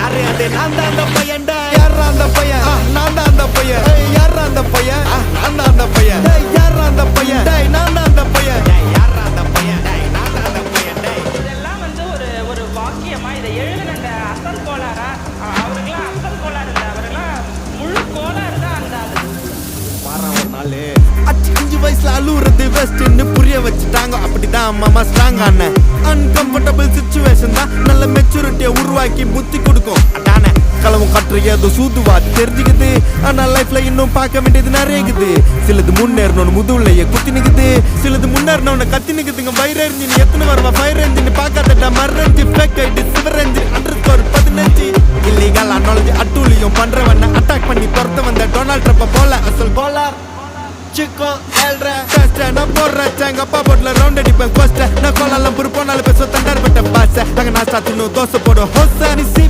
யாரு அது நான் தான் அந்த பையன்டா யாரா அந்த பையன் நான் தான் அந்த பையன் யாரா அந்த பையன் நான் தான் அந்த பையன் யாரா அந்த பையன் நான் தான் அந்த பையன் யாரா அந்த பையன் நான் தான் அந்த பையன் இதெல்லாம் வந்து ஒரு வாக்கியமா இதை எழுதுன அசல் கோளாரா அவருக்கெல்லாம் அசல் கோளாறு இல்லை அவரெல்லாம் முழு கோளாறு தான் அந்த ஒரு நாள் 5 வயசுல அழுவுறது பெஸ்ட்னு புரிய வச்சுட்டாங்க அப்படிதான் மாமா ஸ்ட்ராங் ஆன அன்கம்ஃபர்டபுள் சிச்சுவேஷன் தான் நல்ல மெச்சூரிட்டியை உருவாக்கி புத்தி கொடுக்கும் அதானே களவும் கற்று ஏதோ சூதுவாது தெரிஞ்சுக்குது ஆனா லைஃப்ல இன்னும் பார்க்க வேண்டியது நிறையக்குது சிலது முன்னேறணும்னு முதுகுலையே குத்தி நிக்குது சிலது முன்னேறினவன கத்தி நிக்குதுங்க ஃபயர் என்ஜின் எத்தனை வருவா ஃபயர் என்ஜின் பார்க்காதடா மர்ரஞ்சி ஃபேக் ஐடி சிவர் என்ஜின் அண்டர்ஸ்கோர் 15 இல்லீகல் அனாலஜி அட்டூழியம் பண்றவன அட்டாக் பண்ணி துரத்த வந்த டொனால்ட் ட்ரம்ப் போல அசல் polar Chico, elre, teste, no porre, tengo pa' por la ronda di per queste. No con la lampur, pon al peso, tender, vete pase. Hagan hasta tu no doso, por ojos, ni si